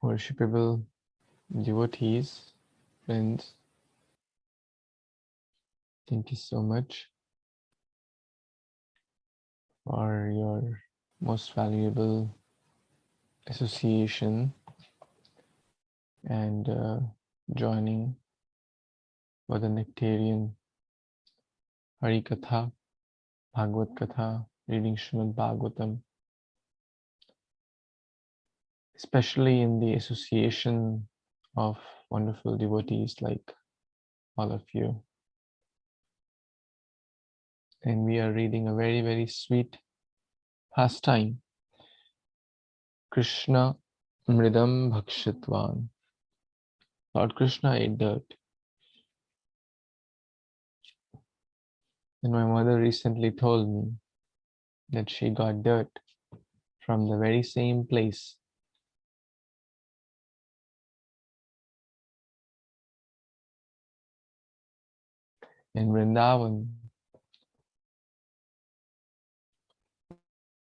Worshipable devotees, friends, thank you so much for your most valuable association and joining for the nectarian Hare Katha, Bhagavat Katha, reading Śrīmad-Bhāgavatam, especially in the association of wonderful devotees like all of you. And we are reading a very, very sweet pastime, Krishna Mridam Bhakshitvan. Lord Krishna ate dirt. And my mother recently told me that she got dirt from the very same place in Vrindavan.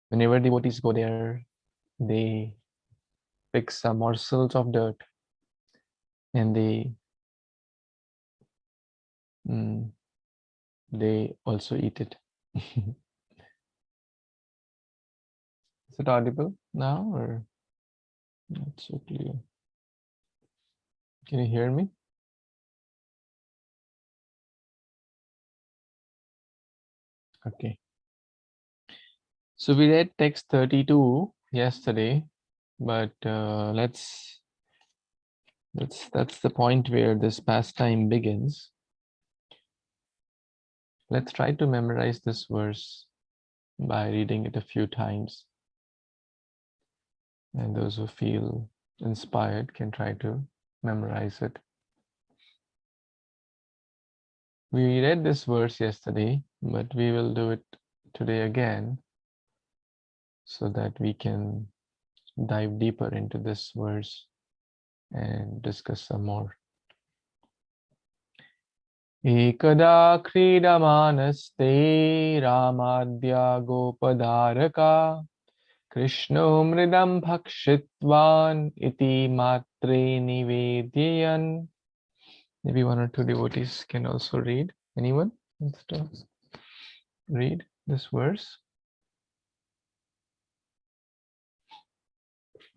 Whenever devotees go there, they pick some morsels of dirt and they also eat it. Is it audible now or not so clear? Can you hear me? Okay. So we read text 32 yesterday, but that's the point where this pastime begins. Let's try to memorize this verse by reading it a few times. And those who feel inspired can try to memorize it. We read this verse yesterday, but we will do it today again so that we can dive deeper into this verse and discuss some more. Ekada kridamanaste ramadya gopadaraka Krishno mridam bhakshitvan iti matre nivedyayan. Maybe one or two devotees can also read. Anyone wants to read this verse?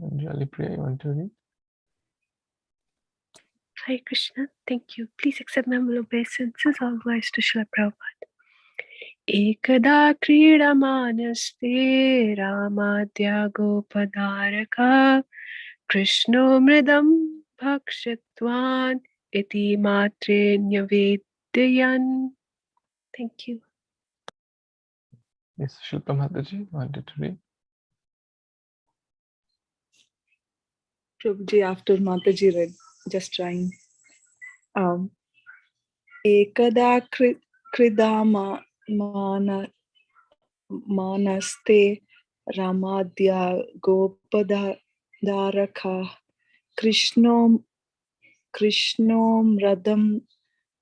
Anjali Priya, you want to read? Hare Krishna, thank you. Please accept my humble obeisances. All glories to Srila Prabhupada. Ekada kridamanaste ramadya gopadaraka Krishno mridam bhakshitvan iti matre nyavedyayan. Thank you. Yes, Shilpa Mataji wanted to read. Prabhuji, after Mataji read, just trying. Ekada kridama manaste ramadya gopadaraka Krishno mradam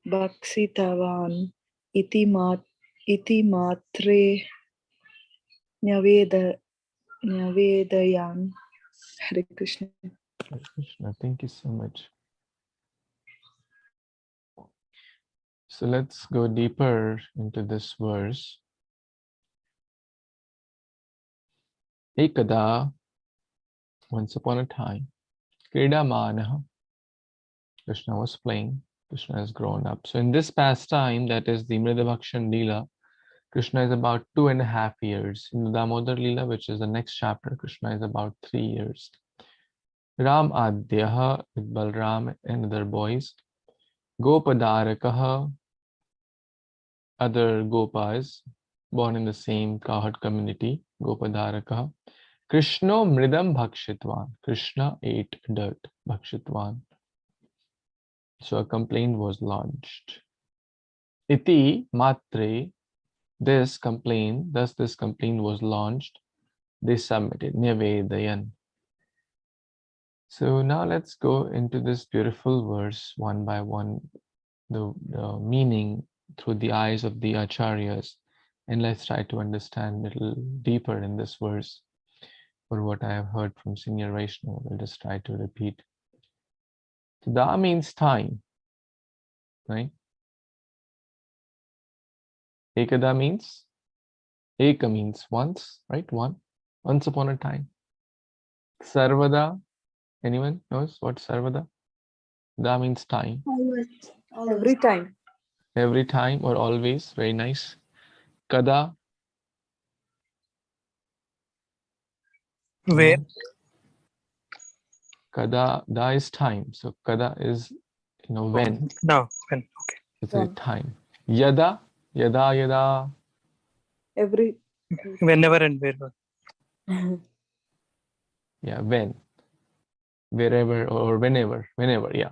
bhaksitavan iti matre nyavedayan. Hare Krishna. Hare Krishna, thank you so much. So let's go deeper into this verse. Ekada, once upon a time, Kridamanaha, Krishna was playing, Krishna has grown up. So in this pastime, that is the Mridabhakshan Leela, Krishna is about 2.5 years. In the Damodar Leela, which is the next chapter, Krishna is about 3 years. Ram Adyaha with Balram and other boys. Gopadarakaha, other Gopas born in the same Kahat community, Gopadarakaha. Krishna Mridam Bhakshitvan. Krishna ate dirt, Bhakshitvan. So a complaint was lodged. Iti Matre, thus this complaint was launched. They submitted, Nyavedayan. So now let's go into this beautiful verse one by one, the meaning through the eyes of the acharyas, and let's try to understand a little deeper in this verse. for what I have heard from senior Vaishnava. I'll just try to repeat. So da means time, right? Ekada means, eka means once, right? Once upon a time. Sarvada, anyone knows what sarvada? Da means time. Always. Every time. Every time or always, very nice. Kada. Where? Kada, da is time. So kada is, when. No, when. Okay. It's a time. Yada, yada. Every. Whenever and wherever. Yeah, when. Wherever or whenever, yeah.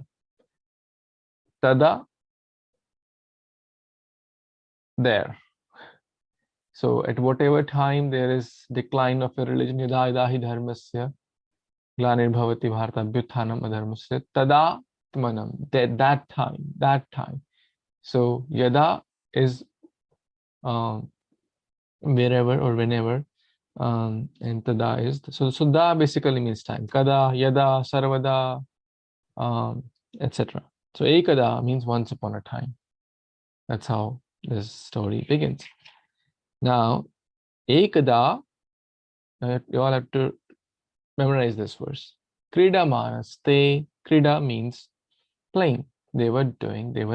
Tada, there. So at whatever time there is decline of a religion, yada yada hi dharmasya, glanir-bhavati bharata abhyuthanam adharmasya, tada tmanam, that time. So yada is wherever or whenever, and tada is, so da basically means time. Kada, yada, sarvada, etc. So ekada means once upon a time. That's how this story begins. Now, ekada, you all have to memorize this verse. Krida manaste, krida means playing. They were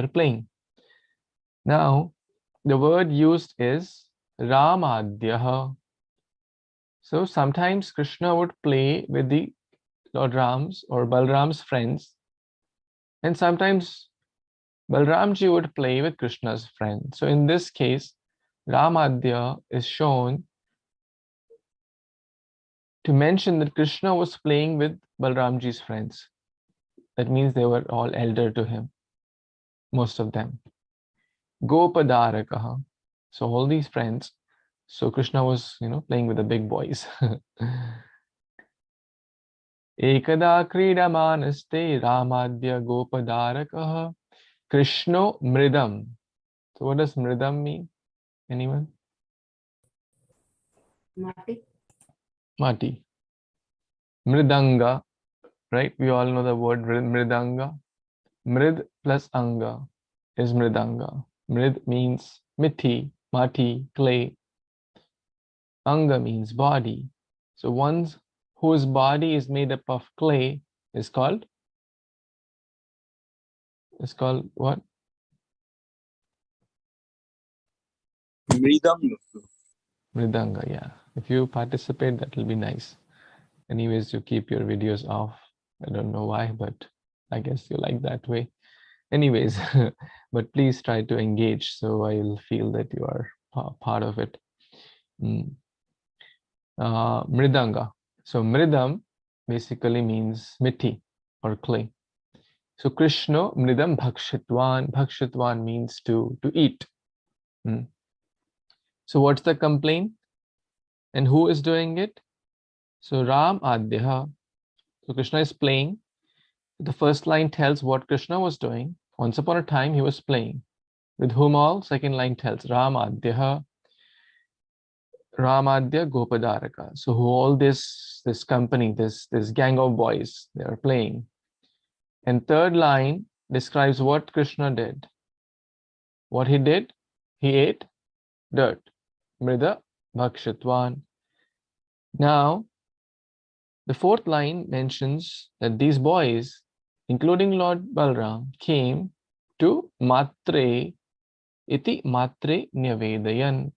playing. Now, the word used is ramadyaha. So sometimes Krishna would play with the Lord Ram's or Balram's friends, and sometimes Balramji would play with Krishna's friend. So in this case, Ramadya is shown to mention that Krishna was playing with Balramji's friends. That means they were all elder to him, most of them. Gopadarakaha. So all these friends. So Krishna was, playing with the big boys. Ekada kridamanaste ramadya gopadarakaha Krishno mridam. So what does mridam mean? Anyone? Mati. Mridanga, right? We all know the word mridanga. Mrid plus anga is mridanga. Mrid means miti, mati, clay. Anga means body. So one whose body is made up of clay is called what? Mridanga, yeah. If you participate, that will be nice. Anyways, you keep your videos off. I don't know why, but I guess you like that way. Anyways, but please try to engage so I'll feel that you are part of it. Mridanga. So mridam basically means miti or clay. So Krishna mridam bhakshitvan. Bhakshitvan means to eat. So what's the complaint? And who is doing it? So Ram Adyaha. So Krishna is playing. The first line tells what Krishna was doing. Once upon a time he was playing. With whom all? Second line tells Ram Adyaha. Ramadya Gopadaraka. So who all this company, this gang of boys, they are playing. And third line describes what Krishna did. What he did? He ate dirt. Mrida Bhakshitvan. Now, the fourth line mentions that these boys, including Lord Balram, came to Matre iti Matre Nyavedayan.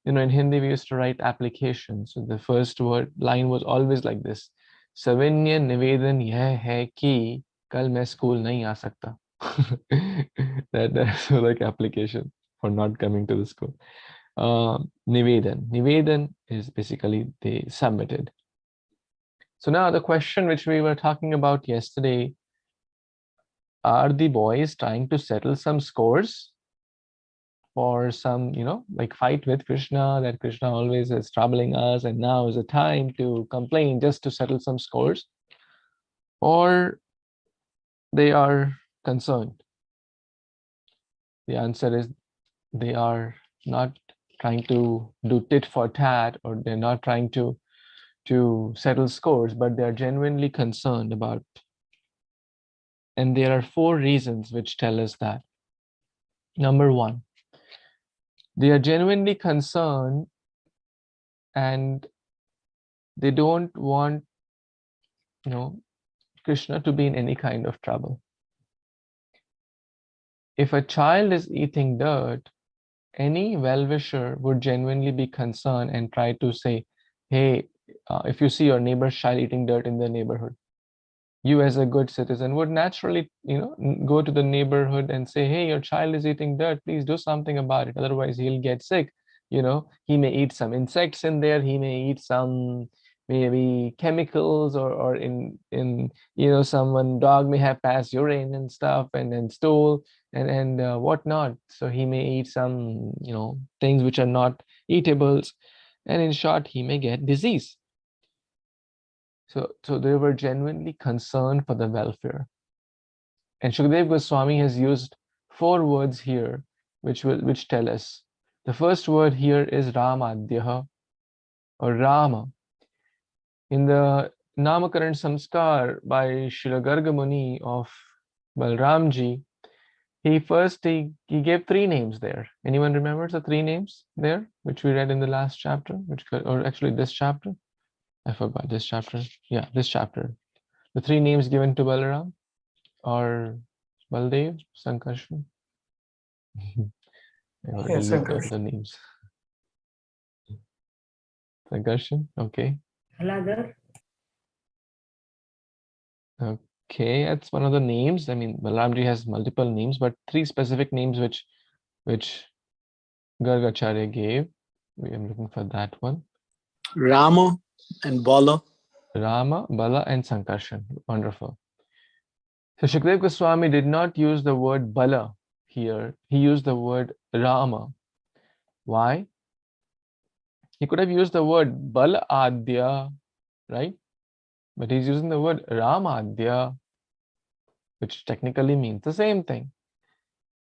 In Hindi we used to write applications. So the first line was always like this. Savanya Nivedan yeh hai ki kal main school nahi aa sakta. That's like application for not coming to the school. Nivedan is basically they submitted. So now the question which we were talking about yesterday, are the boys trying to settle some scores for some, like fight with Krishna, that Krishna always is troubling us and now is a time to complain just to settle some scores? Or they are concerned? The answer is they are not trying to do tit for tat, or they're not trying to to settle scores, but they are genuinely concerned about. And there are 4 reasons which tell us that. Number 1, they are genuinely concerned and they don't want, Krishna to be in any kind of trouble. If a child is eating dirt, any well-wisher would genuinely be concerned and try to say, hey, if you see your neighbor's child eating dirt in the neighborhood, you as a good citizen would naturally, go to the neighborhood and say, hey, your child is eating dirt, please do something about it. Otherwise, he'll get sick. He may eat some insects in there. He may eat some maybe chemicals or in someone dog may have passed urine and stuff and stool and whatnot. So he may eat some, things which are not eatables. And in short, he may get disease. So they were genuinely concerned for the welfare. And Shukadeva Goswami has used 4 words here, which tell us. The first word here is Ramadhyaha or Rama. In the Namakaran Samskar by Srila Garga Muni of Balramji, he gave 3 names there. Anyone remembers the 3 names there, which we read in the last chapter, or actually this chapter? I forgot this chapter. Yeah, this chapter. The 3 names given to Balaram or Baldev, Sankarshan. I already looked at the names. Sankarshan, okay. Okay, that's one of the names. I mean, Balaramji has multiple names, but 3 specific names which Gargacharya gave. We are looking for that one. Rama and Bala. Rama, Bala, and Sankarshan. Wonderful. So Shukadeva Goswami did not use the word Bala here. He used the word Rama. Why? He could have used the word Bala Adya, right? But he's using the word Ramadya, which technically means the same thing.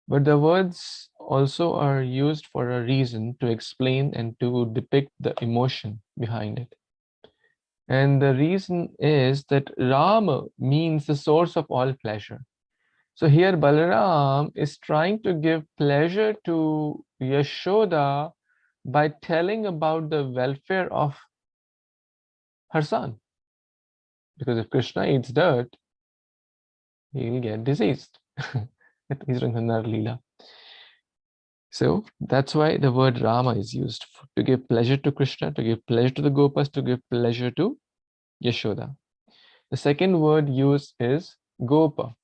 But the words also are used for a reason, to explain and to depict the emotion behind it. And the reason is that Rama means the source of all pleasure. So here Balaram is trying to give pleasure to Yashoda by telling about the welfare of her son. Because if Krishna eats dirt, he will get diseased. So that's why the word Rama is used, to give pleasure to Krishna, to give pleasure to the Gopas, to give pleasure to Yashoda. The second word used is Gopa.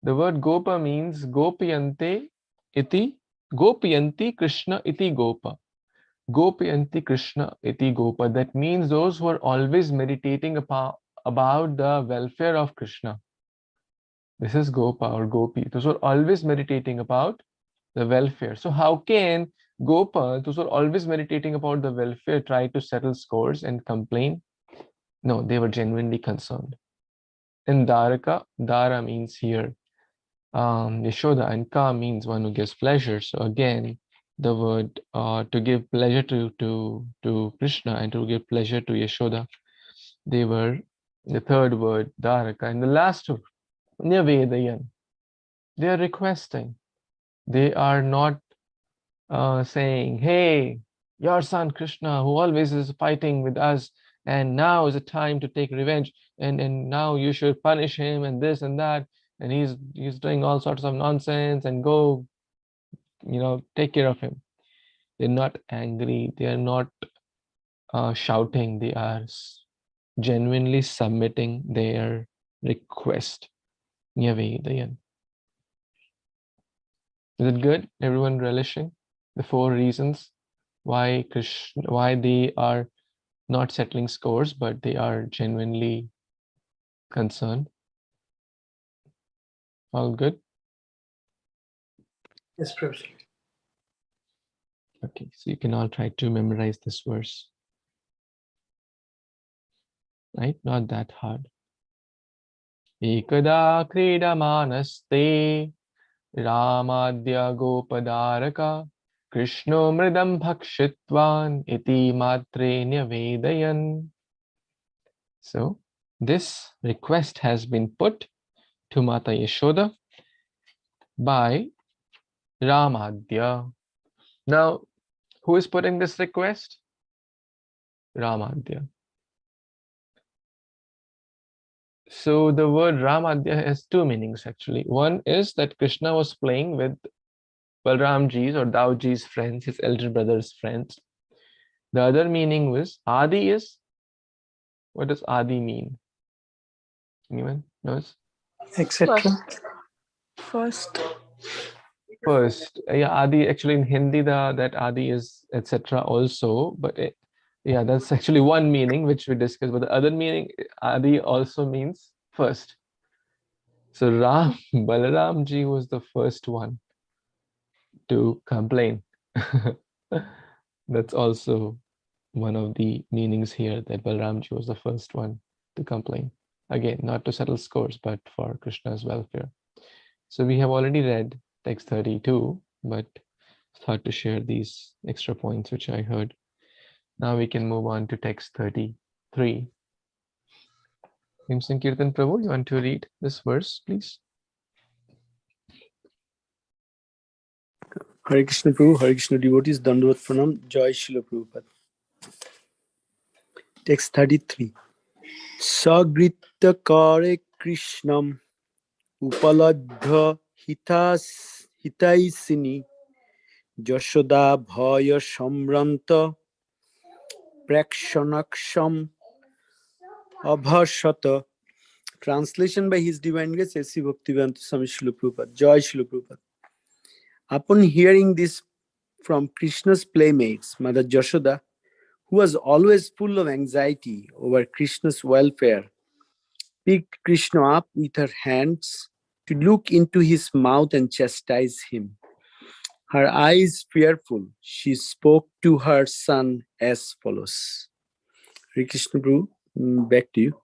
The word Gopa means Gopiyante iti, Gopiyanti Krishna iti Gopa. Gopiyanti Krishna iti Gopa. That means those who are always meditating about the welfare of Krishna. This is Gopa or Gopi. Those who are always meditating about the welfare. So how can Gopa, those who are always meditating about the welfare, try to settle scores and complain? No, they were genuinely concerned. In Dharaka, Dara means here Yashoda, and Ka means one who gives pleasure. So again, the word to give pleasure to Krishna and to give pleasure to Yashoda, they were the third word, Dharaka. And the last two, Nyavedayan. They are requesting. They are not saying, hey, your son Krishna, who always is fighting with us, and now is the time to take revenge, and now you should punish him and this and that, and he's doing all sorts of nonsense, and go, take care of him. They're not angry. They are not shouting. They are genuinely submitting their request. Nyavedayan. Is it good? Everyone relishing the 4 reasons why they are not settling scores, but they are genuinely concerned? All good? Yes, Prabhuji. Okay, so you can all try to memorize this verse. Right? Not that hard. Ekada kridamanaste Ramadya Gopadaraka Krishno mridam bhakshitvan iti matre nyavedayan. So this request has been put to Mata Yashoda by Ramadya. Now, who is putting this request? Ramadya. So the word Ramadya has two meanings actually. One is that Krishna was playing with Balramji's or Dauji's friends, his elder brother's friends. The other meaning was Adi is, what does Adi mean? Anyone knows? etc. First. First, yeah, Adi actually in Hindi that Adi is etc. also, but yeah, that's actually one meaning which we discussed. But the other meaning, Adi also means first. So Balaramji was the first one to complain. That's also one of the meanings here, that Balaramji was the first one to complain. Again, not to settle scores, but for Krishna's welfare. So we have already read text 32, but thought to share these extra points which I heard. Now we can move on to text 33. Singh Kirtan Prabhu, you want to read this verse, please? Hare Krishna Prabhu, Hare Krishna devotees, Dandavat Pranam, Jai Srila Prabhupada. Text 33. Sagrita Kare Krishnam Upaladha Hitaisini Yashoda Bhaya Samranta Prakshanaksham Abhashata. Translation by His Divine Grace, S.C. Bhaktivedanta Swami Srila Prabhupada. Jai Srila Prabhupada. Upon hearing this from Krishna's playmates, Mother Yashoda, who was always full of anxiety over Krishna's welfare, picked Krishna up with her hands to look into his mouth and chastise him. Her eyes fearful, she spoke to her son as follows. Hare Krishna Prabhu, back to you.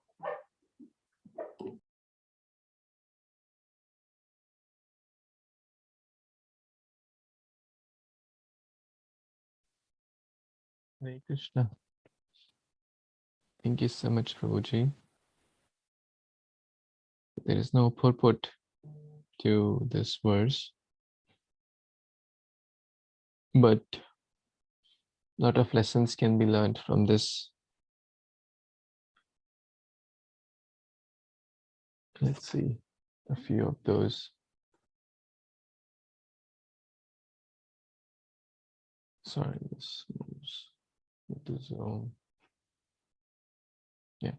Hare Krishna. Thank you so much, Prabhuji. There is no purport to this verse, but a lot of lessons can be learned from this. Let's see a few of those. Sorry, this moves into zone. Yeah.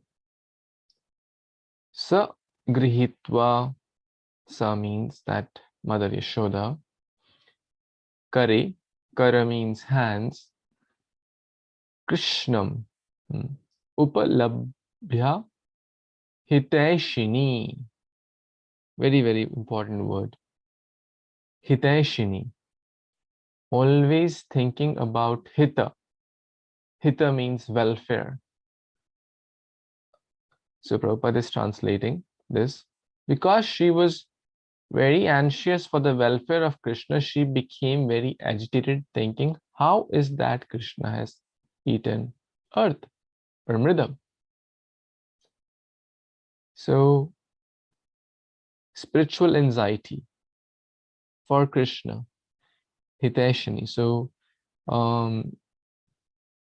Sa grihitva. Sa means that Mother Yashoda. Kara means hands. Krishnam. Upalabhya Hitaishini. Very, very important word. Hitaishini. Always thinking about hita. Hita means welfare. So Prabhupada is translating this. Because she was very anxious for the welfare of Krishna, she became very agitated, thinking, how is that Krishna has eaten earth or mridam? So spiritual anxiety for Krishna, Hitaishini. So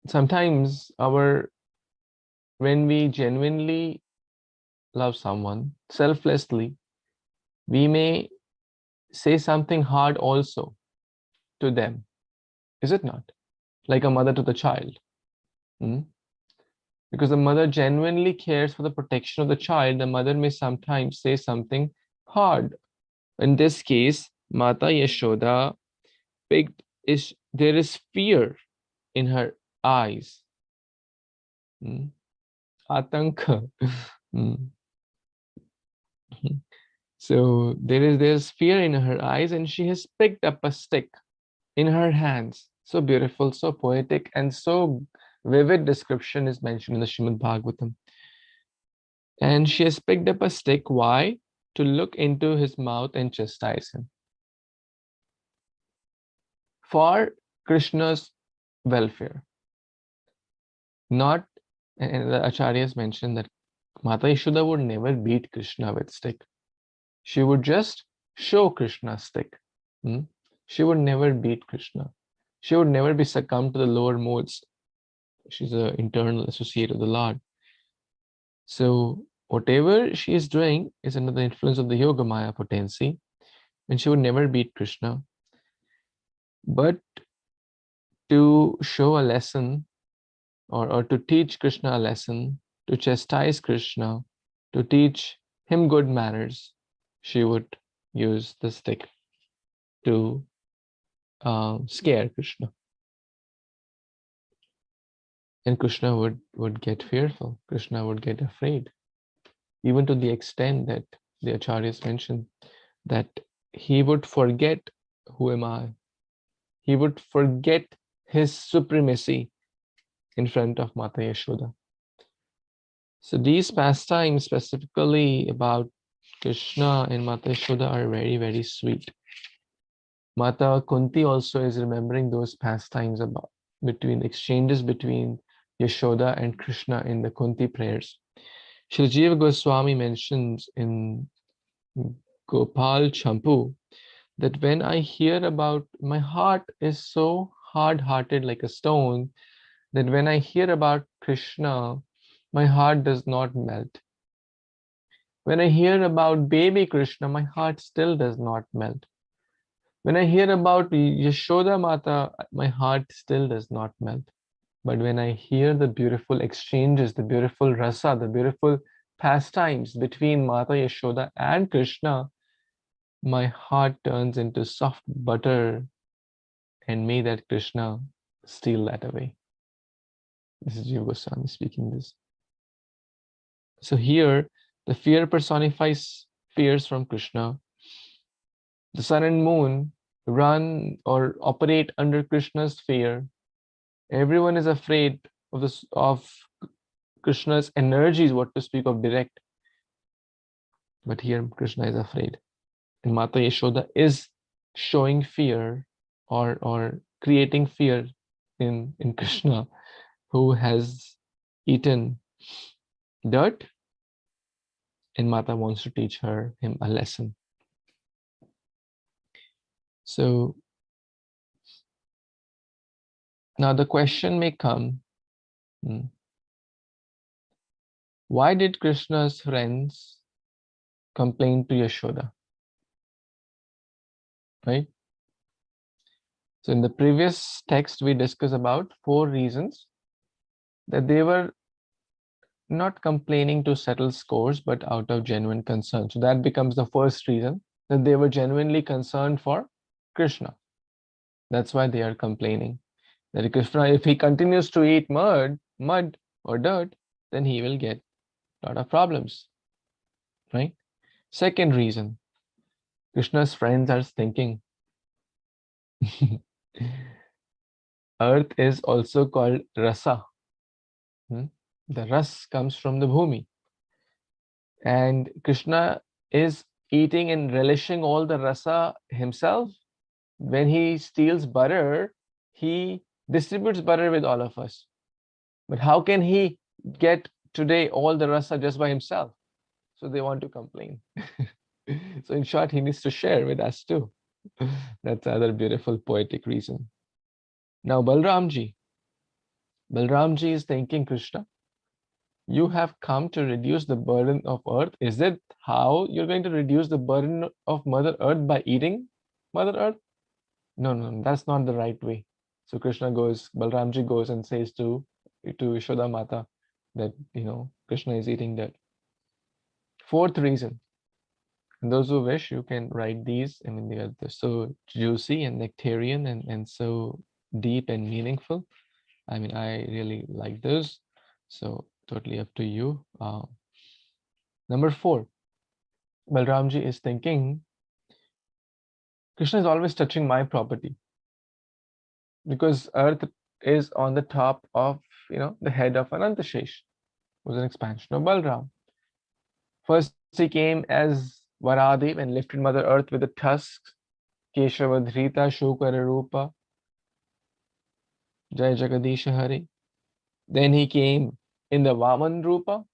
sometimes when we genuinely love someone selflessly, we may say something hard also to them, is it not? Like a mother to the child. Because the mother genuinely cares for the protection of the child, the mother may sometimes say something hard. In this case, Mata Yashoda there is fear in her eyes. Atanka. So there's fear in her eyes, and she has picked up a stick in her hands. So beautiful, so poetic, and so vivid description is mentioned in the Śrīmad-Bhāgavatam. And she has picked up a stick. Why? To look into his mouth and chastise him. For Krishna's welfare. Not, and the acharyas mentioned that Mata Yashoda would never beat Krishna with stick. She would just show Krishna stick. She would never beat Krishna. She would never be succumbed to the lower modes. She's an internal associate of the Lord. So whatever she is doing is under the influence of the Yoga Maya potency, and she would never beat Krishna. But to show a lesson, or to teach Krishna a lesson, to chastise Krishna, to teach him good manners, she would use the stick to scare Krishna. And Krishna would get fearful. Krishna would get afraid, even to the extent that the acharyas mentioned that he would forget, who am I? He would forget his supremacy in front of Mata Yashoda. So these pastimes specifically about Krishna and Mata Yashoda are very, very sweet. Mata Kunti also is remembering those pastimes about exchanges between Yashoda and Krishna in the Kunti prayers. Śrī Jiva Goswami mentions in Gopal Champu that when I hear about, my heart is so hard-hearted like a stone, that when I hear about Krishna, my heart does not melt. When I hear about baby Krishna, my heart still does not melt. When I hear about Yashoda Mata, my heart still does not melt. But when I hear the beautiful exchanges, the beautiful rasa, the beautiful pastimes between Mata Yashoda and Krishna, my heart turns into soft butter, and may that Krishna steal that away. This is Jiva Goswami speaking this. So here, the fear personifies fears from Krishna. The sun and moon run or operate under Krishna's fear. Everyone is afraid of Krishna's energies, what to speak of direct. But here Krishna is afraid. And Mata Yashoda is showing fear or creating fear in Krishna, who has eaten dirt, and Mata wants to teach him a lesson. So now the question may come, why did Krishna's friends complain to Yashoda? Right? So in the previous text, we discussed about 4 reasons that they were not complaining to settle scores, but out of genuine concern. So that becomes the first reason, that they were genuinely concerned for Krishna. That's why they are complaining. That Krishna, if he continues to eat mud or dirt, then he will get a lot of problems. Right? Second reason, Krishna's friends are thinking, earth is also called rasa. The ras comes from the bhumi. And Krishna is eating and relishing all the rasa himself. When he steals butter, he distributes butter with all of us. But how can he get today all the rasa just by himself? So they want to complain. So in short, he needs to share with us too. That's another beautiful poetic reason. Now Balramji is thanking Krishna, you have come to reduce the burden of earth. Is it how you're going to reduce the burden of Mother Earth, by eating Mother Earth? No, that's not the right way. So Balramji goes and says to Yashoda Mata that, Krishna is eating that. Fourth reason, and those who wish, you can write these. I mean, they're so juicy and nectarian and so deep and meaningful. I mean, I really like those. So totally up to you. Number 4, Balramji is thinking, Krishna is always touching my property, because earth is on the top of, the head of Anantashesh, who was an expansion of Balram. First, he came as Varadev and lifted Mother Earth with the tusks, Keshava Dhrita Shukara Rupa. Jai Jagadisha Hari. Then he came in the Vaman Rupa,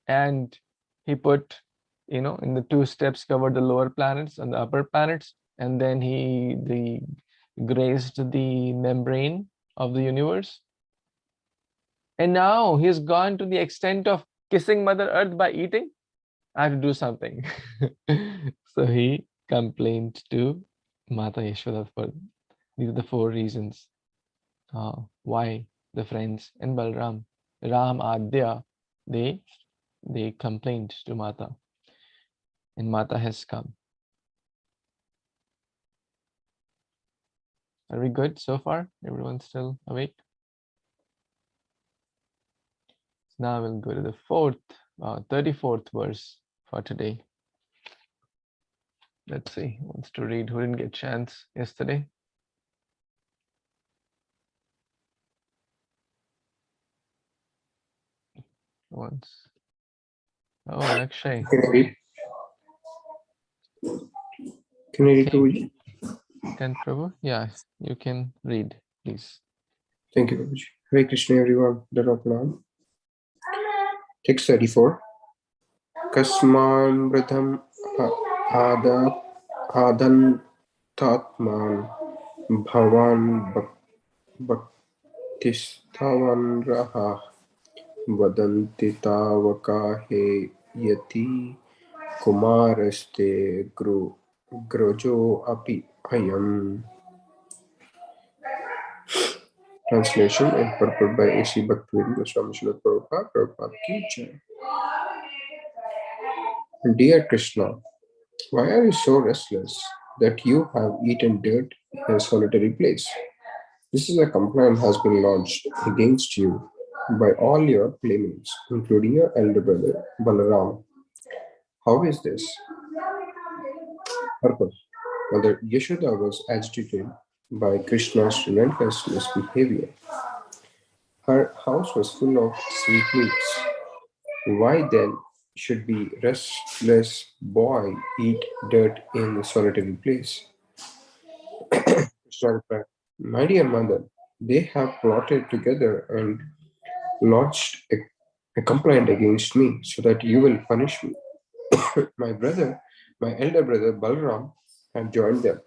and he put, in the 2 steps covered the lower planets and the upper planets, and then he grazed the membrane of the universe. And now he's gone to the extent of kissing Mother Earth by eating. I have to do something. So he complained to Mata Yashoda for these are the 4 reasons why the friends and Balram, Ram, Adya, they complained to Mata, and Mata has come. Are we good so far? Everyone's still awake? Now we'll go to the 34th verse for today. Let's see who wants to read. Who didn't get a chance yesterday? Who wants? Oh, Akshay. Can I read? Can I read, Okay. Prabhuji? Can Prabhu? Yeah, you can read, please. Thank you, Prabhuji. Hare Krishna, everyone. Dharanam. Text 34. Kasman Vratham Adan Tatman Bhavan Bhaktistavan Raha Vadanti Tavaka He Yati Kumaraste Grojo Api Ayam. Translation and purport by A.C. Bhaktivinoda Goswami Srila Prabhupada, Prabhupada ki Jai. Dear Krishna, why are you so restless that you have eaten dirt in a solitary place? This is a complaint has been lodged against you by all your playmates, including your elder brother Balaram. How is this? Purpose. Mother Yashoda was agitated by Krishna's relentless misbehavior. Her house was full of sweetmeats. Why then should the restless boy eat dirt in the solitary place? Krishna replied, my dear mother, they have plotted together and lodged a complaint against me so that you will punish me. My elder brother Balram had joined them.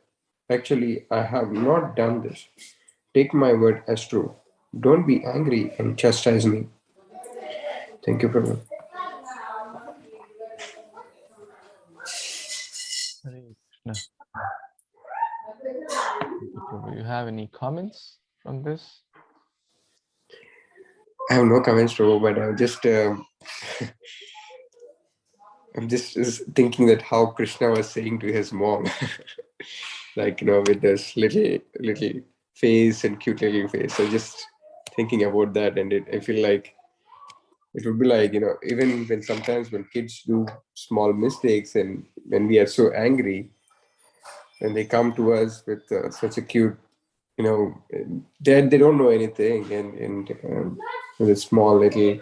Actually, I have not done this. Take my word as true. Don't be angry and chastise me. Thank you, Prabhu. Hare Krishna. Thank you, Prabhu. You have any comments on this? I have no comments, Prabhu, but I'm just thinking that how Krishna was saying to his mom, like, with this little face and cute little face. So just thinking about that, and I feel like it would be like, even when sometimes when kids do small mistakes and when we are so angry, and they come to us with such a cute, they don't know anything, and with a small little,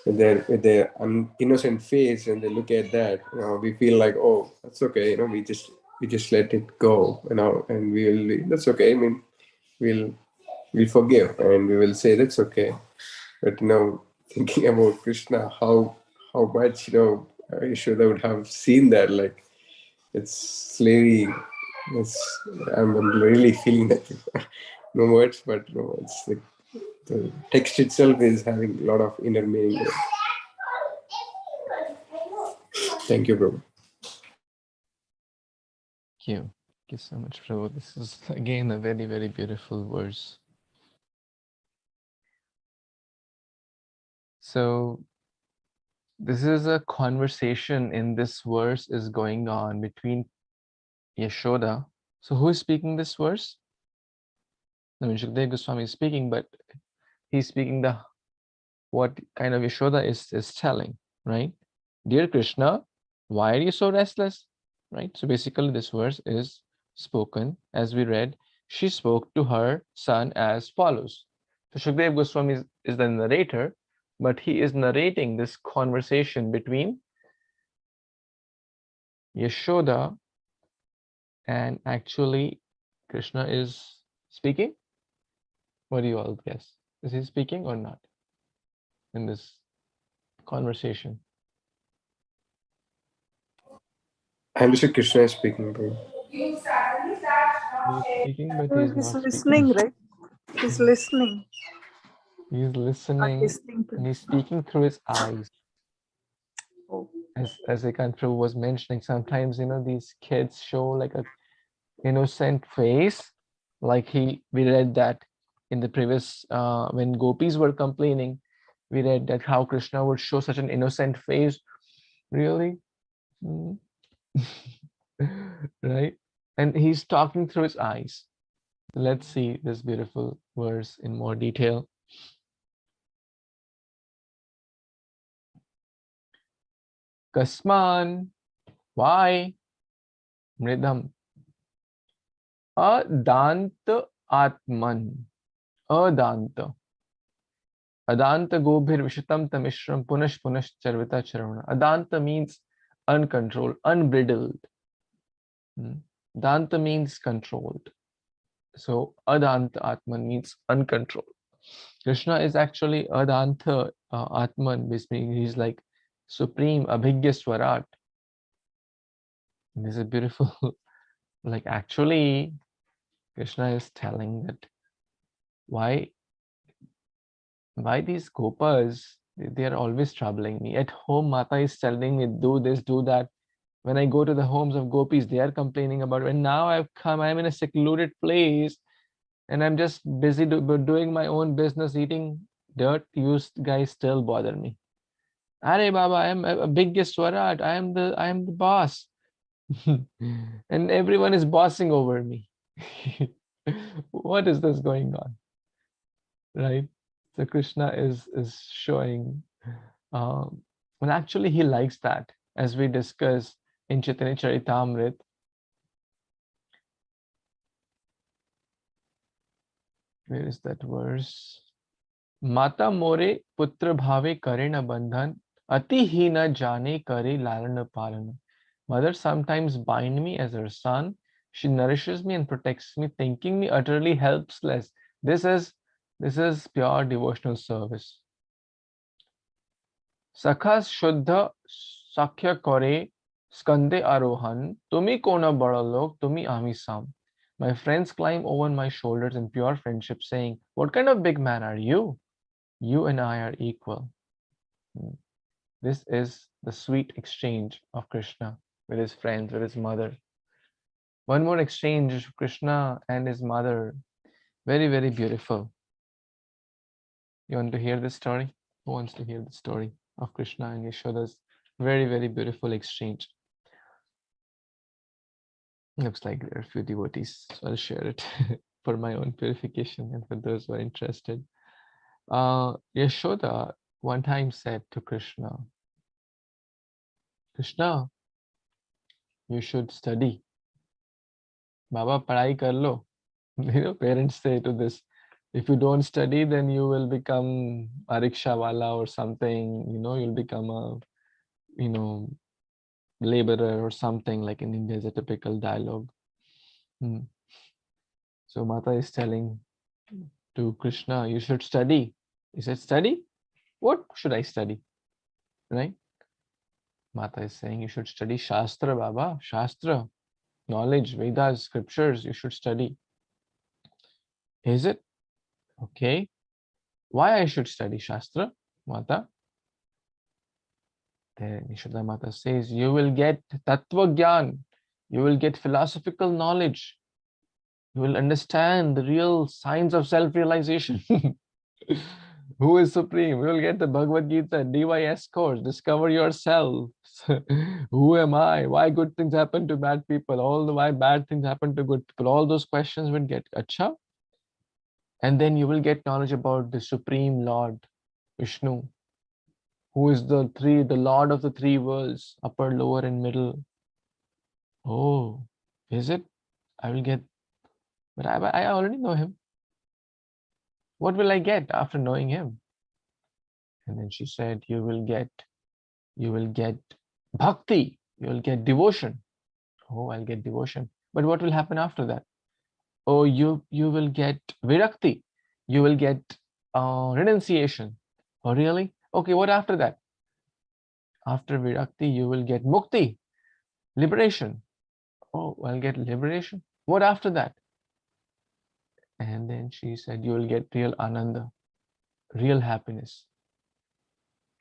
with their innocent face, and they look at that, we feel like, oh, that's okay, we just let it go, and that's okay. I mean, we'll forgive and we will say that's okay. But thinking about Krishna, how much Yashoda would have seen that, like, it's really, I'm really feeling that. No words, but it's like the text itself is having a lot of inner meaning. Thank you, Prabhu. Thank you. Thank you so much, Prabhu. This is again a very, very beautiful verse. So this is a conversation in this verse is going on between Yashoda. So who is speaking this verse? I mean, Shukdev Goswami is speaking, but he's speaking what kind of Yashoda is telling, right? Dear Krishna, why are you so restless? Right? So basically this verse is spoken, as we read, she spoke to her son as follows. So Shukdev Goswami is the narrator, but he is narrating this conversation between Yashoda and actually Krishna is speaking. What do you all guess? Is he speaking or not in this conversation? I understood Krishna is speaking, bro. He's speaking, but So he's he's not listening, speaking. right? He's listening, He's not listening listening to. and he's speaking through his eyes. Oh. As Prabhu was mentioning, sometimes these kids show like a innocent face, like we read that in the previous when gopis were complaining, we read that how Krishna would show such an innocent face. Really? Right? And he's talking through his eyes. Let's see this beautiful verse in more detail. Kasman, why? Mridam. Adanta Atman. Adanta. Adanta gobhir vishitam tamishram punash charvita charavana. Adanta means uncontrolled, unbridled. Danta means controlled. So Adanta Atman means uncontrolled. Krishna is actually Adanta Atman, which means he's like supreme Abhigya Swarat. This is beautiful. Like actually, Krishna is telling that why these gopas, they are always troubling me. At home, Mata is telling me, do this, do that. When I go to the homes of gopis, they are complaining about it. And now I'm in a secluded place and I'm just busy doing my own business, eating dirt. You guys still bother me. Are Baba, I am a biggest Swarat. I am the boss. And everyone is bossing over me. What is this going on? Right? So Krishna is showing, and actually he likes that, as we discuss in Caitanya-caritāmṛta. Where is that verse? Mata more putra bhave kare na bandhan, ati hi na jane kare lalana palana. Mother sometimes bind me as her son. She nourishes me and protects me, thinking me utterly helpless. This is pure devotional service. Sakhas Shuddha Sakhya Kore Skande Arohan, Tumi Kona Badalok, Tumi Amisam. My friends climb over my shoulders in pure friendship, saying, what kind of big man are you? You and I are equal. This is the sweet exchange of Krishna with his friends, with his mother. One more exchange of Krishna and his mother. Very, very beautiful. You want to hear this story? Who wants to hear the story of Krishna and Yashoda's very, very beautiful exchange? Looks like there are a few devotees, so I'll share it for my own purification and for those who are interested. Yashoda one time said to Krishna, Krishna, you should study. Baba, padhai kar lo. Parents say to this, if you don't study, then you will become a rickshaw wala or something, you'll become a, laborer or something, like in India is a typical dialogue. So Mata is telling to Krishna, you should study. He said, study? What should I study? Right? Mata is saying, you should study Shastra, Baba. Shastra, knowledge, Vedas, scriptures, you should study. Is it? Okay. Why I should study Shastra, Mata? Then Yashoda Mata says, you will get Tattva Gyan. You will get philosophical knowledge. You will understand the real signs of self-realization. Who is supreme? You will get the Bhagavad-gita DYS course. Discover yourself. Who am I? Why good things happen to bad people? Why bad things happen to good people? All those questions will get acha. And then you will get knowledge about the Supreme Lord, Vishnu, who is the Lord of the three worlds, upper, lower, and middle. Oh, is it? I will get, but I already know him. What will I get after knowing him? And then she said, you will get bhakti, you will get devotion. Oh, I'll get devotion. But what will happen after that? Oh, you will get virakti. you will get renunciation. Oh, really? Okay, what after that? After virakti, you will get mukti, liberation. Oh, I'll get liberation. What after that? And then she said, you will get real ananda, real happiness.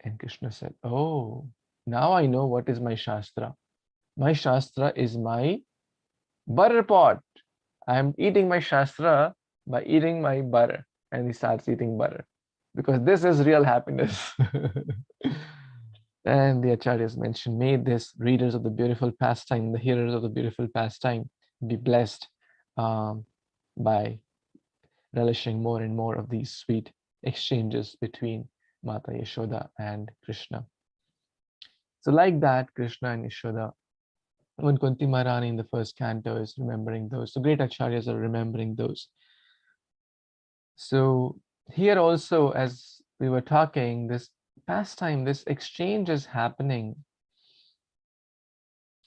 And Krishna said, oh, now I know what is my shastra. My shastra is my butter pot. I'm eating my shastra by eating my butter. And he starts eating butter because this is real happiness. And the acharyas mentioned, may this readers of the beautiful pastime, the hearers of the beautiful pastime, be blessed by relishing more and more of these sweet exchanges between Mata Yashoda and Krishna. So like that, Krishna and Yashoda, when Kunti Maharani in the first canto is remembering those, the great acharyas are remembering those. So here also, as we were talking, this pastime, this exchange is happening.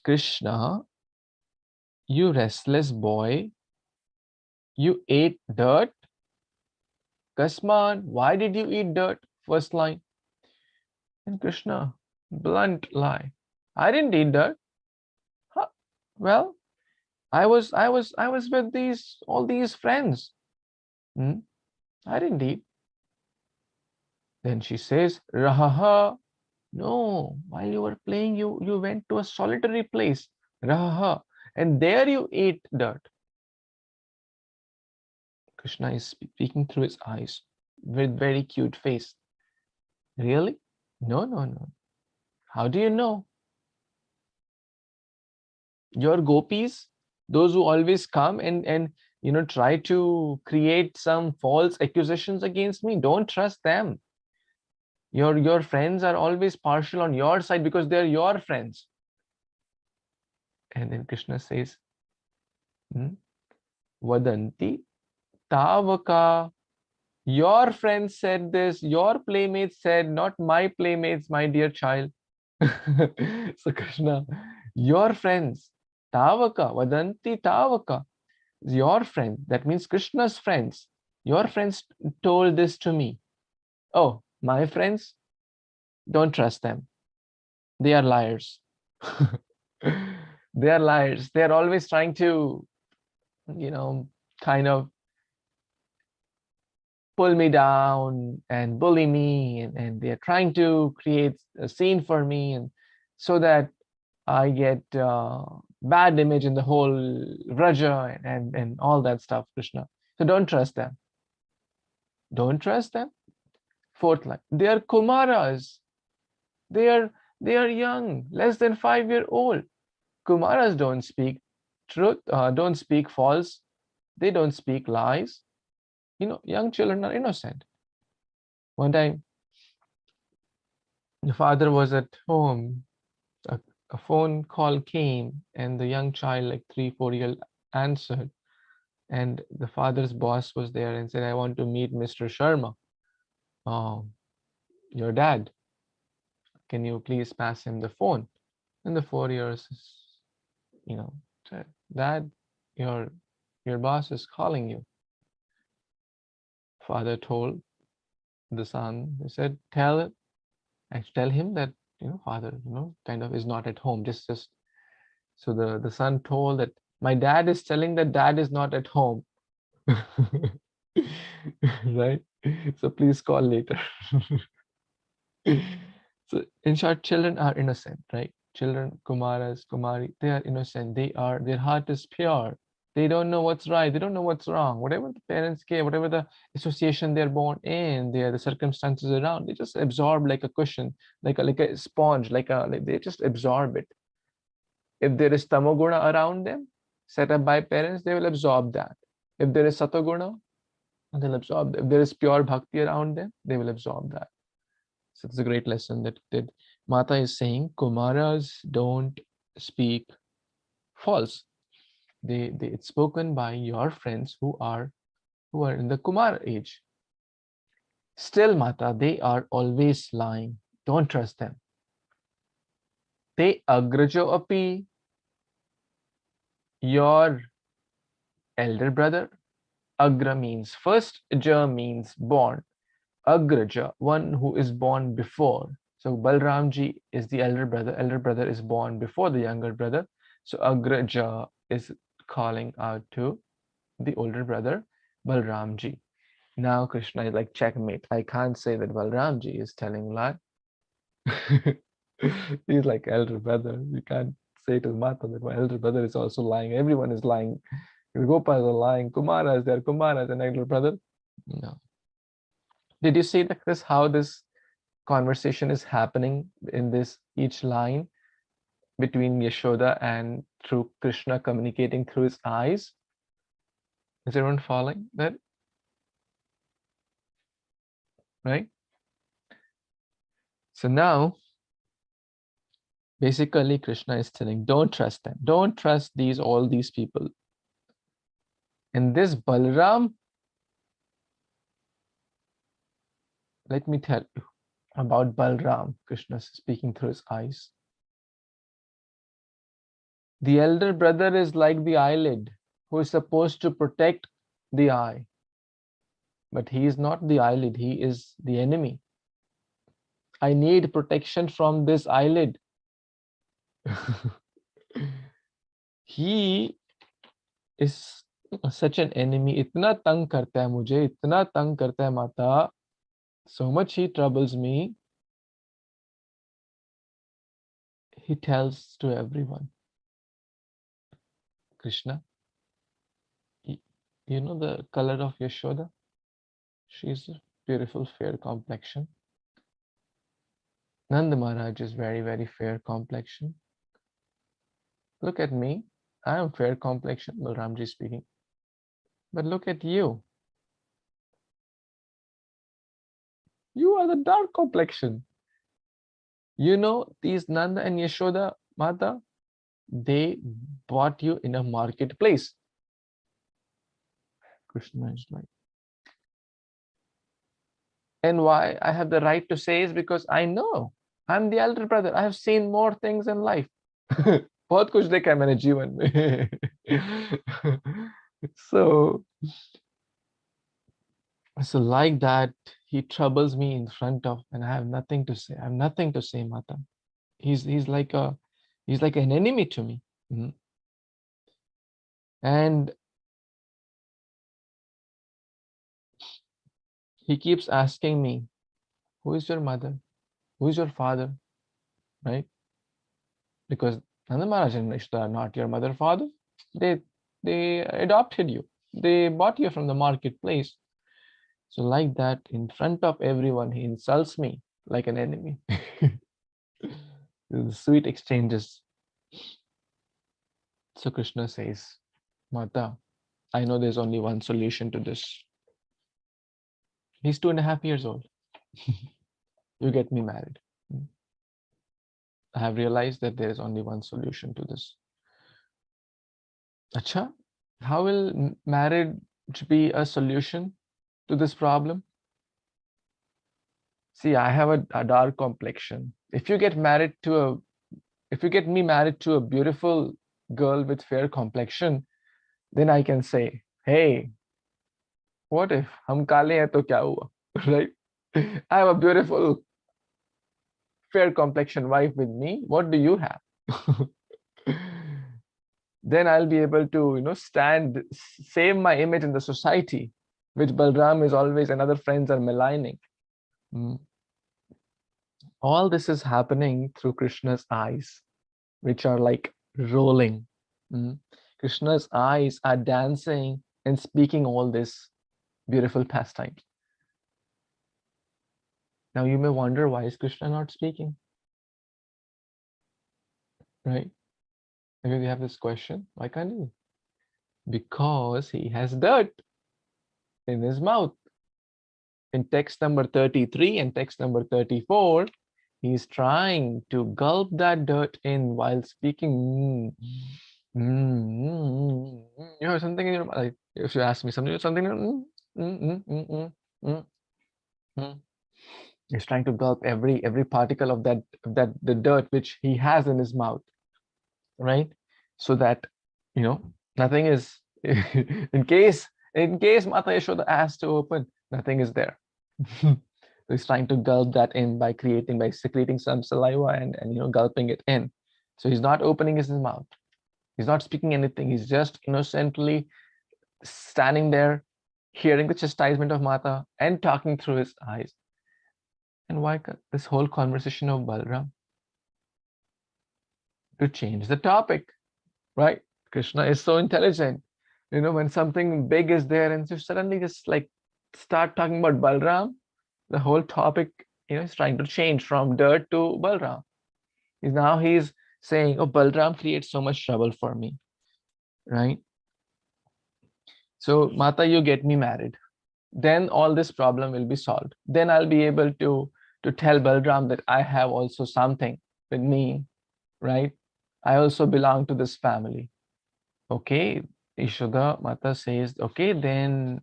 Krishna, you restless boy, you ate dirt. Kasman, why did you eat dirt? First line. And Krishna, blunt lie. I didn't eat dirt. Huh? Well, I was with all these friends. I didn't eat. Then she says, Rahaha. No, while you were playing, you went to a solitary place. Rahaha. And there you ate dirt. Krishna is speaking through his eyes with very cute face. Really? No, no, no. How do you know? Your gopis, those who always come and try to create some false accusations against me, don't trust them. Your friends are always partial on your side because they're your friends. And then Krishna says, Vadanti Tavaka. Your friends said this, your playmates said, not my playmates, my dear child. So Krishna, your friends, Tavaka, Vadanti Tavaka, your friend, that means Krishna's friends. Your friends told this to me. Oh, my friends, don't trust them. They are liars. They are liars. They are always trying to, kind of pull me down and bully me, and they're trying to create a scene for me, and so that I get bad image in the whole Vraja and all that stuff, Krishna. So don't trust them. Don't trust them. Fourth line. They are Kumaras. They are young, less than 5-year-old. Kumaras don't speak truth, don't speak false. They don't speak lies. Young children are innocent. One time, the father was at home. A phone call came, and the young child, like 3-4-year-old, answered. And the father's boss was there and said, I want to meet Mr. Sharma, your dad. Can you please pass him the phone? And the 4 years, said, Dad, your boss is calling you. Father told the son, he said, tell him that, father, kind of is not at home. Just so the son told that my dad is telling that dad is not at home. Right? So please call later. So in short, children are innocent, right? Children, Kumaras, Kumari, they are innocent. Their heart is pure. They don't know what's right. They don't know what's wrong. Whatever the parents gave, whatever the association they're born in, the circumstances around, they just absorb like a cushion, like a sponge, like they just absorb it. If there is tamoguna around them, set up by parents, they will absorb that. If there is satoguna, they'll absorb that. If there is pure bhakti around them, they will absorb that. So it's a great lesson that Mata is saying, Kumaras don't speak false. It's spoken by your friends who are in the Kumar age. Still, Mata, they are always lying. Don't trust them. Te agrajo api, your elder brother, Agra means first, Ja means born. Agraja, one who is born before. So Balramji is the elder brother. Elder brother is born before the younger brother. So Agraja is calling out to the older brother, Balramji. Now Krishna is like, checkmate. I can't say that Balramji is telling lie. He's like elder brother. You can't say to Mata that my elder brother is also lying. Everyone is lying. The Gopas are lying. Kumaras, they're Kumaras, and elder brother. No. Did you see that this how this conversation is happening in this each line between Yashoda and through Krishna communicating through his eyes? Is everyone following that? Right? So now, basically, Krishna is telling, don't trust them. Don't trust all these people. And this Balaram, let me tell you about Balaram. Krishna is speaking through his eyes. The elder brother is like the eyelid who is supposed to protect the eye. But he is not the eyelid, he is the enemy. I need protection from this eyelid. He is such an enemy. Itna tang karta hai mujhe, itna tang karta hai Mata. So much he troubles me. He tells to everyone. Krishna, you know the color of Yashoda? She's a beautiful, fair complexion. Nanda Maharaj is very, very fair complexion. Look at me. I am fair complexion, Balramji speaking. But look at you. You are the dark complexion. You know, these Nanda and Yashoda Mata, they bought you in a marketplace. Krishna is like. And why I have the right to say is because I know. I'm the elder brother. I have seen more things in life. बहुत कुछ देखा है मैंने जीवन में. So like that, he troubles me in front of, and I have nothing to say. I have nothing to say, Mata. He's like an enemy to me. And he keeps asking me, who is your mother? Who is your father? Right? Because Nanda Maharaj and Yashoda are not your mother, father. They adopted you. They bought you from the marketplace. So like that, in front of everyone, he insults me like an enemy. The sweet exchanges. So Krishna says, Mata, I know there's only one solution to this. He's 2.5 years old. You get me married. I have realized that there is only one solution to this. Acha, how will marriage be a solution to this problem? See, I have a dark complexion. If you get me married to a beautiful girl with fair complexion, then I can say, hey, what if hum kale hai to kya hua? Right? I have a beautiful fair complexion wife with me. What do you have? Then I'll be able to, save my image in the society, which Balram is always and other friends are maligning. All this is happening through Krishna's eyes, which are like rolling. Krishna's eyes are dancing and speaking all this beautiful pastimes. Now you may wonder, why is Krishna not speaking? Right? Maybe we have this question, why can't he? Because he has dirt in his mouth. In text number 33 and text number 34, he's trying to gulp that dirt in while speaking. You have something in your mouth. Like, if you ask me something he's trying to gulp every particle of the dirt which he has in his mouth, right? So that nothing is in case In case Mata Yashoda asks to open, nothing is there. So he's trying to gulp that in by secreting some saliva and gulping it in. So he's not opening his mouth. He's not speaking anything. He's just innocently standing there, hearing the chastisement of Mata and talking through his eyes. And why this whole conversation of Balram? To change the topic, right? Krishna is so intelligent. When something big is there and so suddenly just like start talking about Balram, the whole topic, is trying to change from dirt to Balram. He's saying, oh, Balram creates so much trouble for me, right? So Mata, you get me married. Then all this problem will be solved. Then I'll be able to tell Balram that I have also something with me, right? I also belong to this family. Okay, Yashoda Mata says, okay, then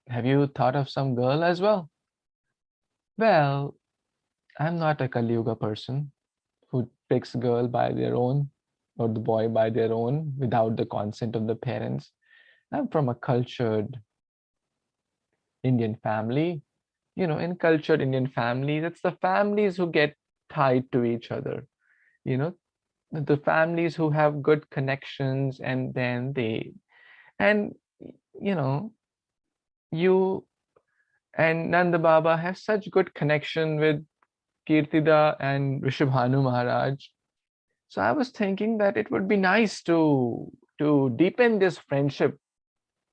have you thought of some girl as well? Well, I'm not a Kali Yuga person who picks girl by their own or the boy by their own without the consent of the parents. I'm from a cultured Indian family. In cultured Indian families, it's the families who get tied to each other. The families who have good connections, and then you and Nanda Baba have such good connection with Kirtida and Rishabhanu Maharaj. So I was thinking that it would be nice to deepen this friendship,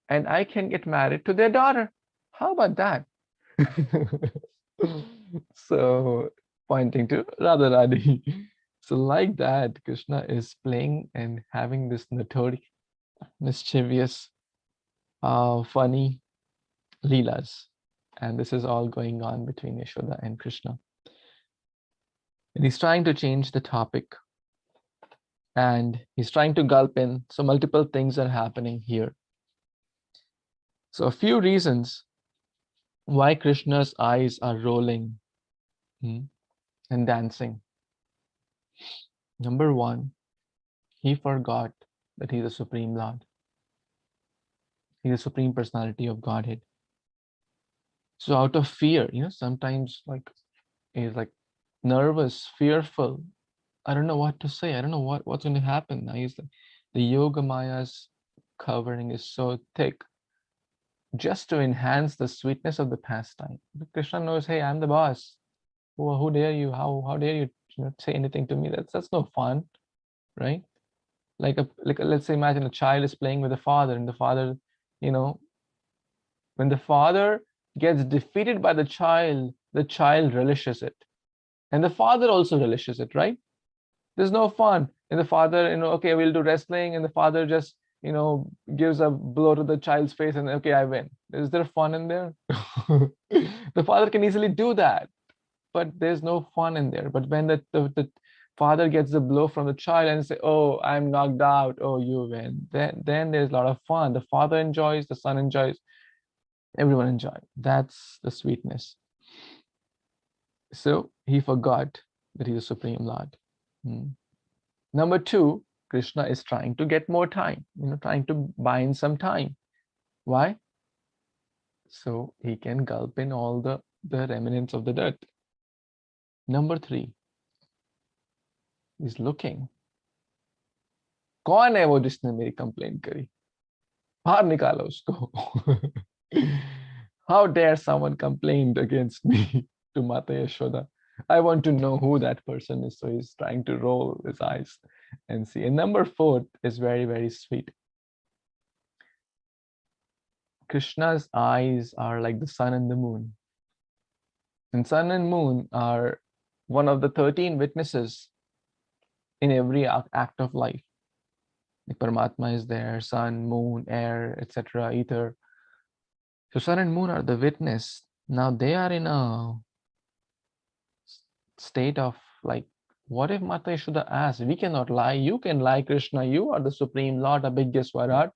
and I can get married to their daughter. How about that? So pointing to Radharani. So like that, Krishna is playing and having this notorious, mischievous, funny leelas. And this is all going on between Yashoda and Krishna. And he's trying to change the topic. And he's trying to gulp in. So multiple things are happening here. So a few reasons why Krishna's eyes are rolling and dancing. Number one, he forgot that he's the Supreme Lord. He's the Supreme Personality of Godhead. So out of fear, sometimes he's like nervous, fearful. I don't know what to say. I don't know what's going to happen. Now the Yoga Maya's covering is so thick just to enhance the sweetness of the pastime. Krishna knows, hey, I'm the boss. Who dare you? How dare you, say anything to me? That's no fun, right? Like let's say, imagine a child is playing with the father, and the father, when the father gets defeated by the child relishes it, and the father also relishes it, right? There's no fun. And the father, okay, we'll do wrestling, and the father just gives a blow to the child's face, and okay, I win. Is there fun in there? The father can easily do that, but there's no fun in there. But when the father gets the blow from the child and say, oh, I'm knocked out, oh, you win, then there's a lot of fun. The father enjoys, the son enjoys, everyone enjoys. That's the sweetness. So he forgot that he's the Supreme Lord. Number two, Krishna is trying to get more time, trying to buy in some time. Why? So he can gulp in all the remnants of the dirt. Number three, he's looking. कौन है वो जिसने मेरी complaint करी? बाहर निकालो उसको. How dare someone complained against me to Mata Yashoda? I want to know who that person is. So he's trying to roll his eyes and see. And number four is very, very sweet. Krishna's eyes are like the sun and the moon. And sun and moon are one of the 13 witnesses in every act of life. Like Paramatma is there, sun, moon, air, etc., ether. So sun and moon are the witness. Now they are in a state of like, what if Mata Yashoda asks? We cannot lie. You can lie, Krishna. You are the Supreme Lord, Abhigyaswarat.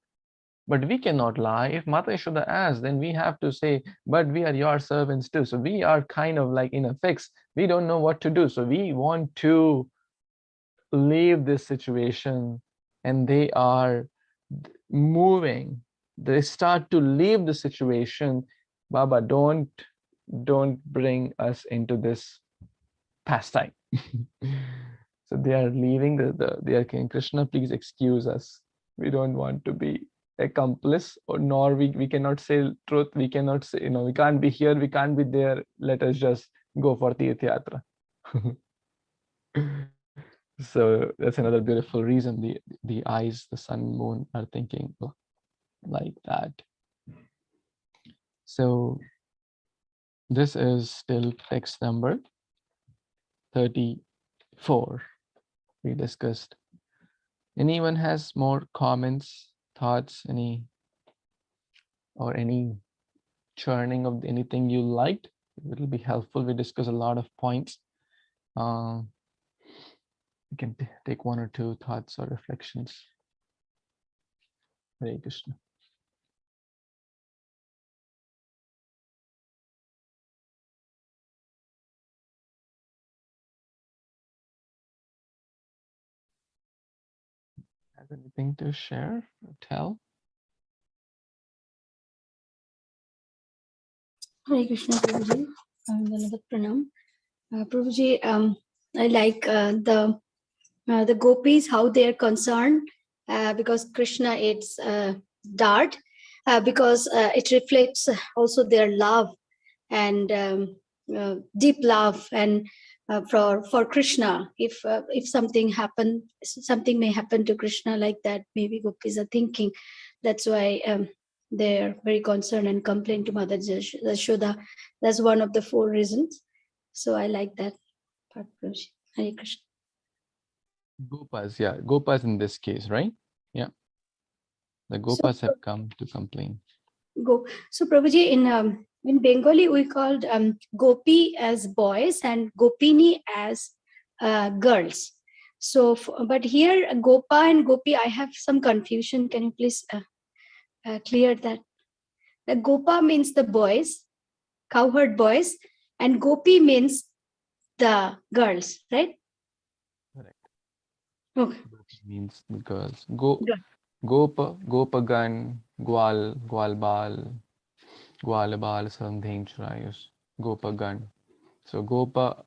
But we cannot lie. If Mata Yashoda asks, then we have to say, but we are your servants too. So we are kind of like in a fix. We don't know what to do. So we want to leave this situation. And they are moving they start to leave the situation. Baba, don't bring us into this pastime. So they are leaving they are saying, Krishna, please excuse us. We don't want to be accomplice, or nor we cannot say truth. We cannot say, we can't be here, we can't be there. Let us just go for Tirtha Yatra. So that's another beautiful reason the eyes, the sun, moon are thinking like that. So this is still text number 34 we discussed. Anyone has more comments, thoughts, any churning of anything you liked? It will be helpful. We discuss a lot of points. You can take one or two thoughts or reflections. Hare Krishna. Have anything to share or tell? Hare Krishna, Prabhuji. Dandavat Pranam. Prabhuji, I like the gopis, how they are concerned, because Krishna it's dart, because it reflects also their love and deep love and for Krishna. If something may happen to Krishna like that, maybe gopis are thinking. That's why they're very concerned and complain to Mother Yashoda. That's one of the 4 reasons. So I like that part, Prabhuji. Hare Krishna. Gopas, yeah, Gopas in this case, right? Yeah, the Gopas have come to complain. So Prabhuji, in Bengali we called Gopi as boys and Gopini as girls. So, but here Gopa and Gopi, I have some confusion. Can you please clear that? The Gopa means the boys, cowherd boys, and Gopi means the girls, right? Correct. Okay. Gopi means the girls. Gopa, Gopagan, Gwal, Gwalbal, Gwalabal, Sandhin Churayus, Gopagan. So Gopa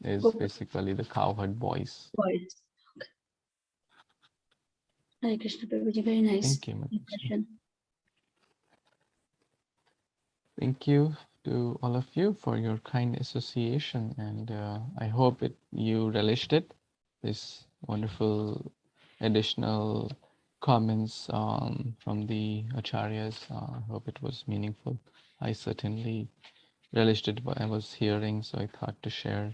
is basically the cowherd boys. Boys. Okay. Hare Krishna, Prabhuji, very nice. Thank you, Mataji. Thank you to all of you for your kind association, and I hope you relished it. This wonderful additional comments from the acharyas. I hope it was meaningful. I certainly relished it, but I was hearing, so I thought to share.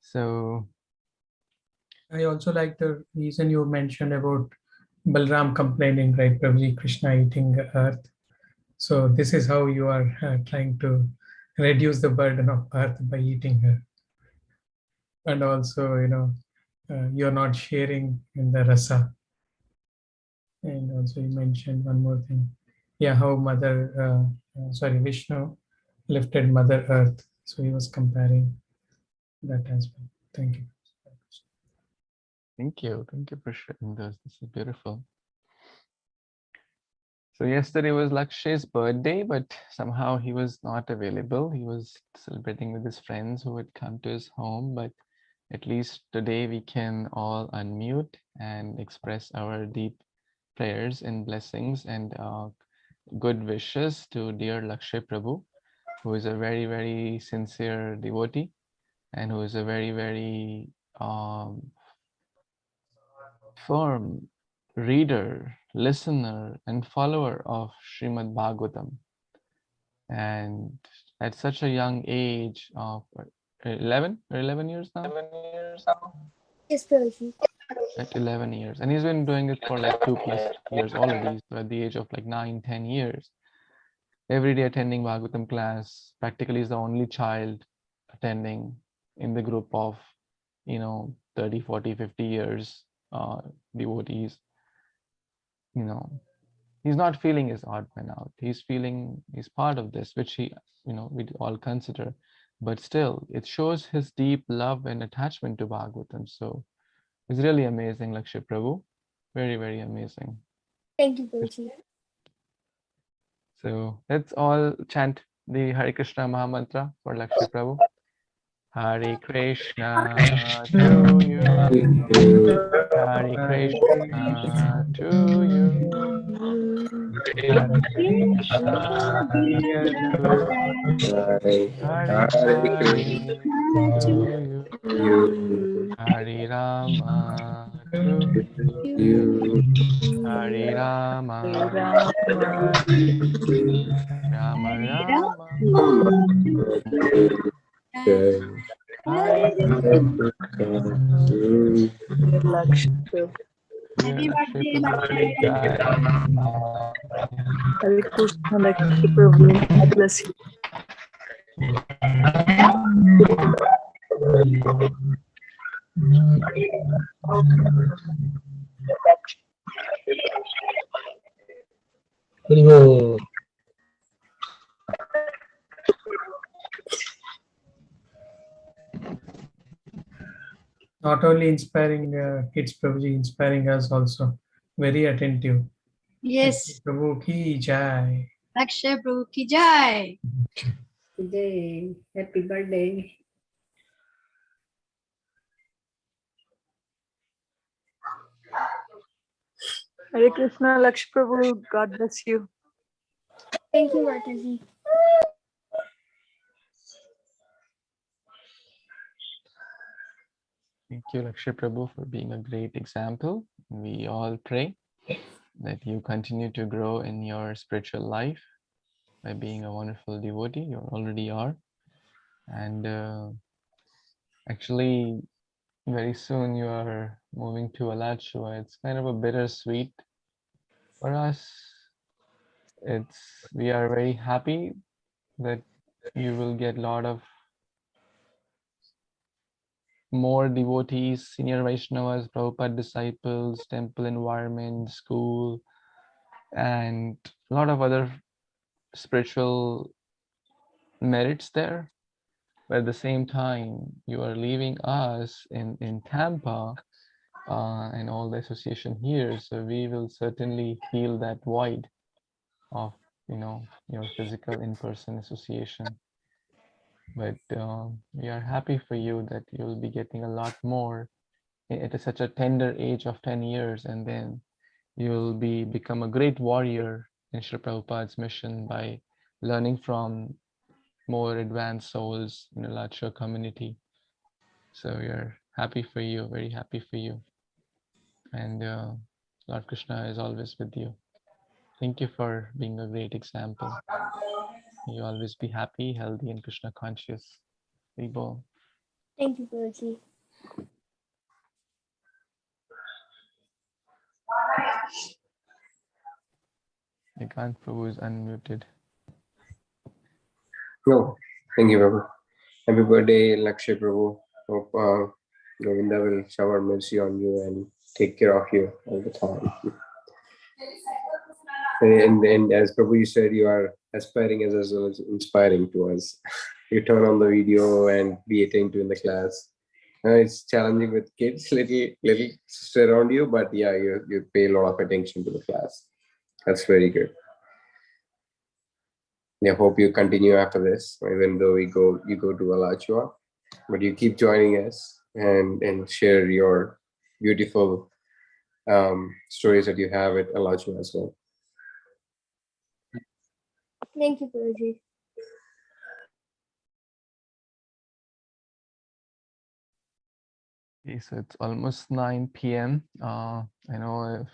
So I also like the reason you mentioned about Balram complaining, right, Prabhuji, Krishna eating earth. So this is how you are trying to reduce the burden of earth by eating her. And also, you're not sharing in the rasa. And also you mentioned one more thing. Yeah, how Vishnu lifted Mother Earth. So he was comparing that as well. Thank you. Thank you for sharing this. This is beautiful. So yesterday was Lakshay's birthday, but somehow he was not available. He was celebrating with his friends who had come to his home, but at least today we can all unmute and express our deep prayers and blessings and good wishes to dear Lakshay Prabhu, who is a very, very sincere devotee and who is a very, very firm reader, listener, and follower of Srimad-Bhāgavatam. And at such a young age of 11 years now? 11 years now? Yes, Prabhuji. At 11 years. And he's been doing it for like 2+ years already. So at the age of like 9-10 years, every day attending Bhagavatam class, practically is the only child attending in the group of, 30, 40, 50 years devotees. He's not feeling his odd man out. He's part of this, which we all consider, but still it shows his deep love and attachment to Bhagavatam. So it's really amazing, Lakshay Prabhu. Very, very amazing. Thank you, Prabhuji. So let's all chant the Hare Krishna Mahamantra for Lakshmi Prabhu. Hare Krishna to you. Hare Krishna to you. Hare Krishna Hare to you. Hare Rama to You. Hare Rama Rama Rama Hare Lakshmi. Lakshmi Prabhu ki jai. Hare Krishna, Lakshmi Prabhu. God bless you. Not only inspiring kids, Prabhuji, inspiring us also. Very attentive. Yes. Prabhu ki jai. Akshay Prabhu ki jai. Today, happy birthday. Hare Krishna, Lakshmi Prabhu. God bless you. Thank you, Mataji. Thank you, Lakshmi Prabhu, for being a great example. We all pray that you continue to grow in your spiritual life by being a wonderful devotee. You already are. And actually, very soon you are moving to Alachua. It's kind of a bittersweet for us. We are very happy that you will get a lot of more devotees, senior Vaishnavas, Prabhupada disciples, temple environment, school, and a lot of other spiritual merits there. But at the same time, you are leaving us in Tampa and all the association here. So we will certainly feel that void of, your physical in-person association. But we are happy for you that you'll be getting a lot more at such a tender age of 10 years, and then you'll become a great warrior in Srila Prabhupada's mission by learning from more advanced souls in the Alachua community. So we are happy for you, very happy for you. And Lord Krishna is always with you. Thank you for being a great example. You always be happy, healthy, and Krishna conscious. Vibho. Thank you, Prabhuji. Nikant Prabhu is unmuted. No, thank you, Prabhu. Happy birthday, Lakshmi Prabhu. Hope Govinda will shower mercy on you and take care of you all the time. And as Prabhu, you said, you are aspiring as well as inspiring to us. You turn on the video and be attentive in the class. It's challenging with kids, little around you, but yeah, you pay a lot of attention to the class. That's very good. I hope you continue after this, even though you go to Alachua, but you keep joining us and share your beautiful stories that you have at Alachua as well. Thank you, Prabhuji. Okay, so it's almost 9 p.m. I know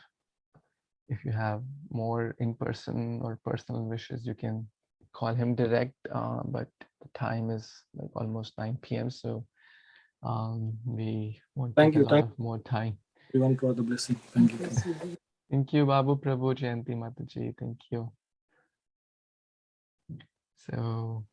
if you have more in-person or personal wishes, you can call him direct, but the time is like almost 9 p.m. So we won't take a lot of more time. We want for the blessing. Thank you. Thank you, Babu Prabhu, Jayanti Mataji. Thank you. So,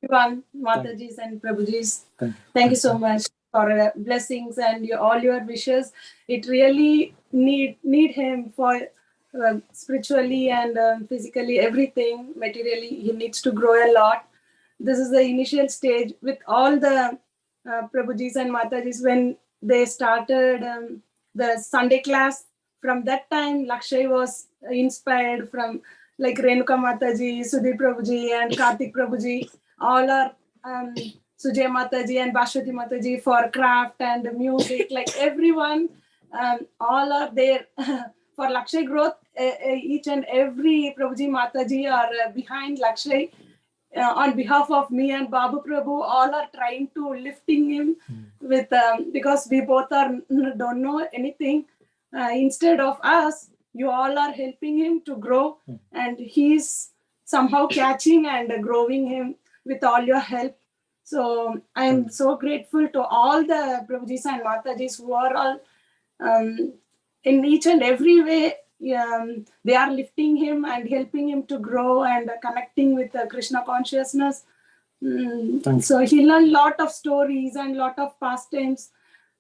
everyone, Mataji's and Prabhuji's, thank you so much for blessings and all your wishes. It really need him for spiritually and physically, everything. Materially, he needs to grow a lot. This is the initial stage with all the Prabhuji's and Mataji's when they started the Sunday class from that time, Lakshay was inspired from like Renuka Mataji, Sudhir Prabhuji, and Karthik Prabhuji. All are Sujay Mataji and Bhashwati Mataji for craft and music. Like everyone, all are there for Lakshay growth. Each and every Prabhuji Mataji are behind Lakshay. On behalf of me and Babu Prabhu, all are trying to lifting him with because we both are don't know anything. Instead of us, you all are helping him to grow, and he's somehow catching and growing him with all your help. So I am so grateful to all the Prabhujis and Matajis who are all in each and every way. They are lifting him and helping him to grow and connecting with the Krishna consciousness. So he learned a lot of stories and lot of pastimes.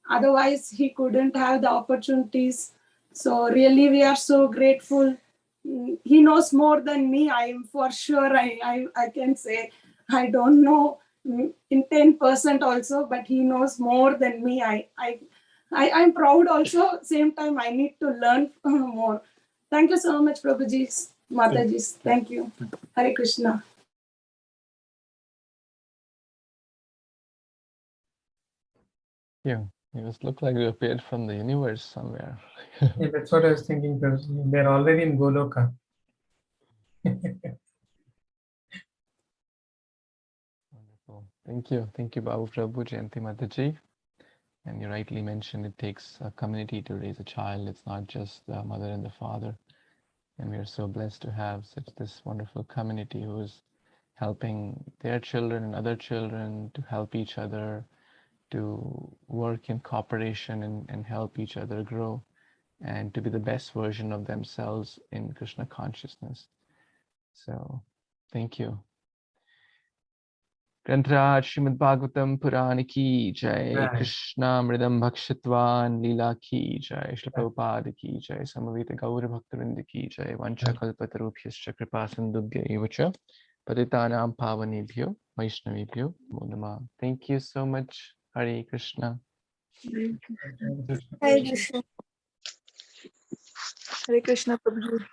Otherwise, he couldn't have the opportunities. So really, we are so grateful. He knows more than me. I am for sure. I can say I don't know in 10% also, but he knows more than me. I'm proud also. Same time, I need to learn more. Thank you so much, Prabhujis, Matajis. Thank you. Hare Krishna. Yeah, you just look like you appeared from the universe somewhere. Yeah, that's what I was thinking. They're already in Goloka. Wonderful. Thank you, Babu Prabhu, Jayanti Mataji. And you rightly mentioned it takes a community to raise a child. It's not just the mother and the father. And we are so blessed to have this wonderful community who is helping their children and other children to help each other, to work in cooperation and help each other grow, and to be the best version of themselves in Krishna consciousness. So, thank you. Grantraj Śrīmad-Bhāgavatam Purana ki jai, Krishna Mridam Bhakshitvan Lila ki jai, Śrīla Prabhupada ki jai, Samavita Gaura Bhaktavinda ki jai, Vancha Kalpatarubhyascha Kripa Sindhubhya evacha, Patitanam Pavanebhyo, Vaishnavibhyo, Namo Namah. Thank you so much. Hare Krishna. Hare Krishna Prabhuji.